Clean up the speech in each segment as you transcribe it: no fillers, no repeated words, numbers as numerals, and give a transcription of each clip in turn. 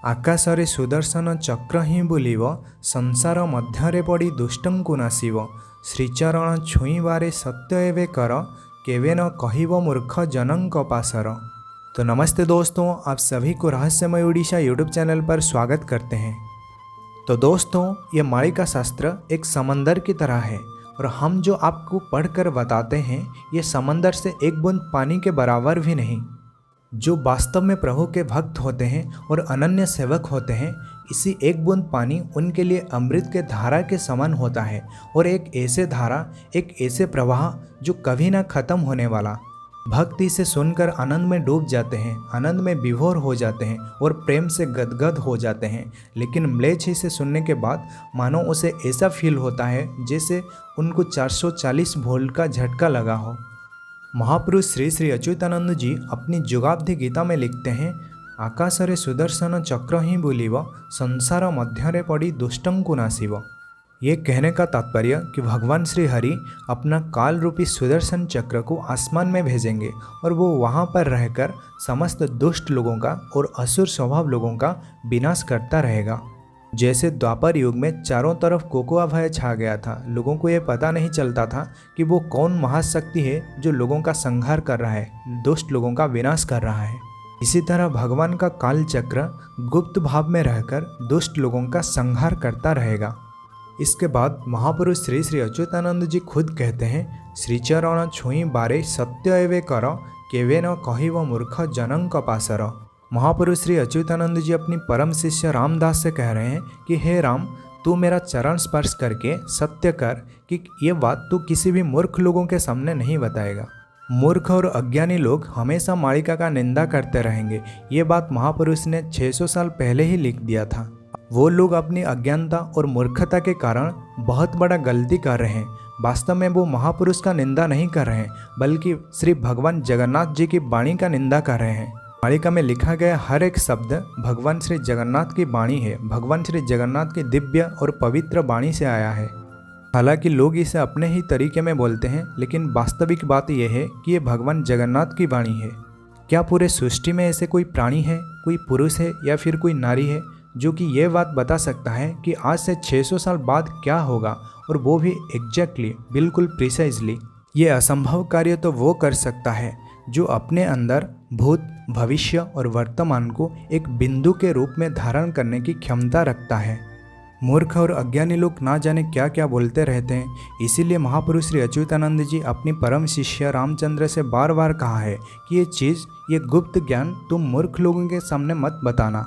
आकाशरे सुदर्शन चक्र ही बुलिव संसार मध्यरे पड़ी दुष्टंकु नाशिव। श्रीचरण छुईबारे सत्य एवे कर केवे न कहिब मूर्ख जनंक पासर। तो नमस्ते दोस्तों, आप सभी को रहस्यमय उड़ीसा यूट्यूब चैनल पर स्वागत करते हैं। तो दोस्तों, ये मालिका शास्त्र एक समंदर की तरह है और हम जो आपको पढ़कर बताते हैं ये समंदर से एक बूंद पानी के बराबर भी नहीं। जो वास्तव में प्रभु के भक्त होते हैं और अनन्य सेवक होते हैं, इसी एक बूंद पानी उनके लिए अमृत के धारा के समान होता है और एक ऐसे धारा, एक ऐसे प्रवाह जो कभी ना खत्म होने वाला। भक्ति से सुनकर आनंद में डूब जाते हैं, आनंद में विभोर हो जाते हैं और प्रेम से गदगद हो जाते हैं। लेकिन म्लेच्छ से सुनने के बाद मानो उसे ऐसा फील होता है जैसे उनको 440 वोल्ट का झटका लगा हो। महापुरुष श्री श्री अच्युतानंद जी अपनी जुगाब्धि गीता में लिखते हैं, आकाशरे सुदर्शन चक्र ही बुलिव संसार मध्यरे पड़ी दुष्टंकु नाशिव। ये कहने का तात्पर्य कि भगवान श्री हरि अपना काल रूपी सुदर्शन चक्र को आसमान में भेजेंगे और वो वहाँ पर रहकर समस्त दुष्ट लोगों का और असुर स्वभाव लोगों का विनाश करता रहेगा। जैसे द्वापर युग में चारों तरफ कोकोआ भय छा गया था, लोगों को ये पता नहीं चलता था कि वो कौन महाशक्ति है जो लोगों का संहार कर रहा है, दुष्ट लोगों का विनाश कर रहा है। इसी तरह भगवान का काल चक्र गुप्त भाव में रहकर दुष्ट लोगों का संहार करता रहेगा। इसके बाद महापुरुष श्री श्री अच्युतानंद जी खुद कहते हैं, श्रीचरण छुई बारे सत्य एवे कर केवे न कहिब मूर्ख जनंक पासर। महापुरुष श्री अच्युतानंद जी अपनी परम शिष्य रामदास से कह रहे हैं कि हे राम, तू मेरा चरण स्पर्श करके सत्य कर कि ये बात तू किसी भी मूर्ख लोगों के सामने नहीं बताएगा। मूर्ख और अज्ञानी लोग हमेशा मालिका का निंदा करते रहेंगे। ये बात महापुरुष ने 600 साल पहले ही लिख दिया था। वो लोग अपनी अज्ञानता और मूर्खता के कारण बहुत बड़ा गलती कर रहे हैं। वास्तव में वो महापुरुष का निंदा नहीं कर रहे हैं, बल्कि श्री भगवान जगन्नाथ जी की वाणी का निंदा कर रहे हैं। मालिका में लिखा गया हर एक शब्द भगवान श्री जगन्नाथ की वाणी है, भगवान श्री जगन्नाथ की दिव्य और पवित्र वाणी से आया है। हालांकि लोग इसे अपने ही तरीके में बोलते हैं, लेकिन वास्तविक बात यह है कि ये भगवान जगन्नाथ की वाणी है। क्या पूरे सृष्टि में ऐसे कोई प्राणी है, कोई पुरुष है या फिर कोई नारी है जो कि ये बात बता सकता है कि आज से 600 साल बाद क्या होगा, और वो भी एग्जैक्टली, बिल्कुल प्रिसाइजली? ये असंभव कार्य तो वो कर सकता है जो अपने अंदर भूत, भविष्य और वर्तमान को एक बिंदु के रूप में धारण करने की क्षमता रखता है। मूर्ख और अज्ञानी लोग ना जाने क्या क्या बोलते रहते हैं। इसीलिए महापुरुष श्री अच्युतानंद जी अपनी परम शिष्य रामचंद्र से बार बार कहा है कि ये चीज़, ये गुप्त ज्ञान तुम मूर्ख लोगों के सामने मत बताना।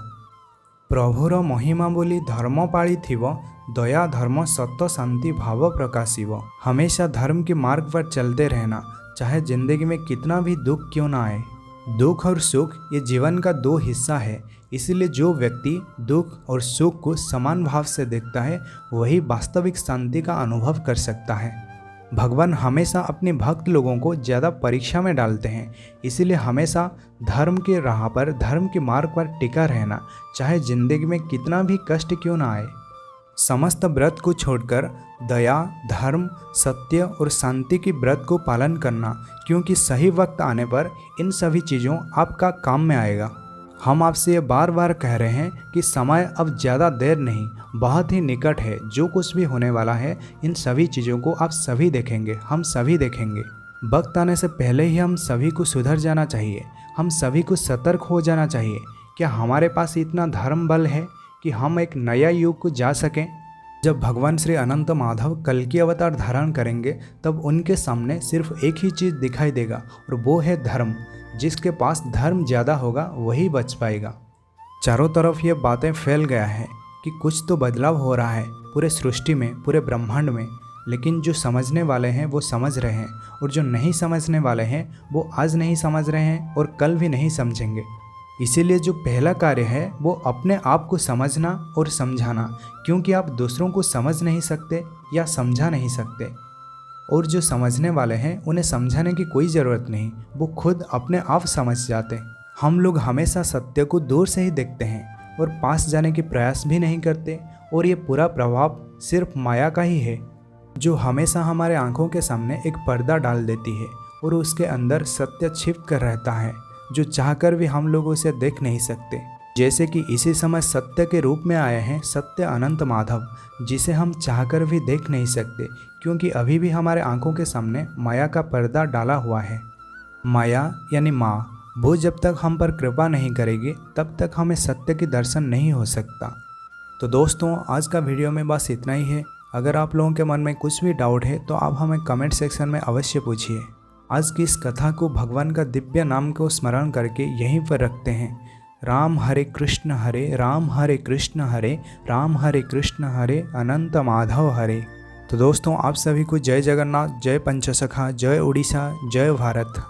प्रभुर महिमा बोली धर्म पाली थिव, दया धर्म सत्य शांति भाव प्रकाशिव। हमेशा धर्म के मार्ग पर चलते रहना, चाहे जिंदगी में कितना भी दुख क्यों ना आए। दुख और सुख ये जीवन का दो हिस्सा है, इसलिए जो व्यक्ति दुख और सुख को समान भाव से देखता है वही वास्तविक शांति का अनुभव कर सकता है। भगवान हमेशा अपने भक्त लोगों को ज़्यादा परीक्षा में डालते हैं, इसीलिए हमेशा धर्म के राह पर, धर्म के मार्ग पर टिका रहना, चाहे जिंदगी में कितना भी कष्ट क्यों ना आए। समस्त व्रत को छोड़कर दया, धर्म, सत्य और शांति की व्रत को पालन करना, क्योंकि सही वक्त आने पर इन सभी चीज़ों आपका काम में आएगा। हम आपसे ये बार बार कह रहे हैं कि समय अब ज़्यादा देर नहीं, बहुत ही निकट है। जो कुछ भी होने वाला है, इन सभी चीज़ों को आप सभी देखेंगे, हम सभी देखेंगे। वक्त आने से पहले ही हम सभी को सुधर जाना चाहिए, हम सभी को सतर्क हो जाना चाहिए। क्या हमारे पास इतना धर्म बल है कि हम एक नया युग को जा सकें? जब भगवान श्री अनंत माधव कल की अवतार धारण करेंगे तब उनके सामने सिर्फ एक ही चीज़ दिखाई देगा, और वो है धर्म। जिसके पास धर्म ज़्यादा होगा वही बच पाएगा। चारों तरफ ये बातें फैल गया है कि कुछ तो बदलाव हो रहा है पूरे सृष्टि में, पूरे ब्रह्मांड में। लेकिन जो समझने वाले हैं वो समझ रहे हैं, और जो नहीं समझने वाले हैं वो आज नहीं समझ रहे हैं और कल भी नहीं समझेंगे। इसीलिए जो पहला कार्य है वो अपने आप को समझना और समझाना, क्योंकि आप दूसरों को समझ नहीं सकते या समझा नहीं सकते, और जो समझने वाले हैं उन्हें समझाने की कोई ज़रूरत नहीं, वो खुद अपने आप समझ जाते। हम लोग हमेशा सत्य को दूर से ही देखते हैं और पास जाने की प्रयास भी नहीं करते, और ये पूरा प्रभाव सिर्फ माया का ही है, जो हमेशा हमारे आंखों के सामने एक पर्दा डाल देती है और उसके अंदर सत्य छिप कर रहता है, जो चाहकर भी हम लोग उसे देख नहीं सकते। जैसे कि इसी समय सत्य के रूप में आए हैं सत्य अनंत माधव, जिसे हम चाहकर भी देख नहीं सकते, क्योंकि अभी भी हमारे आंखों के सामने माया का पर्दा डाला हुआ है। माया यानी माँ, वो जब तक हम पर कृपा नहीं करेगी तब तक हमें सत्य की दर्शन नहीं हो सकता। तो दोस्तों, आज का वीडियो में बस इतना ही है। अगर आप लोगों के मन में कुछ भी डाउट है तो आप हमें कमेंट सेक्शन में अवश्य पूछिए। आज की इस कथा को भगवान का दिव्य नाम को स्मरण करके यहीं पर रखते हैं। राम हरे कृष्ण हरे राम हरे कृष्ण हरे राम हरे कृष्ण हरे अनंत माधव हरे। तो दोस्तों, आप सभी को जय जगन्नाथ, जय पंचसखा, जय उड़ीसा, जय भारत।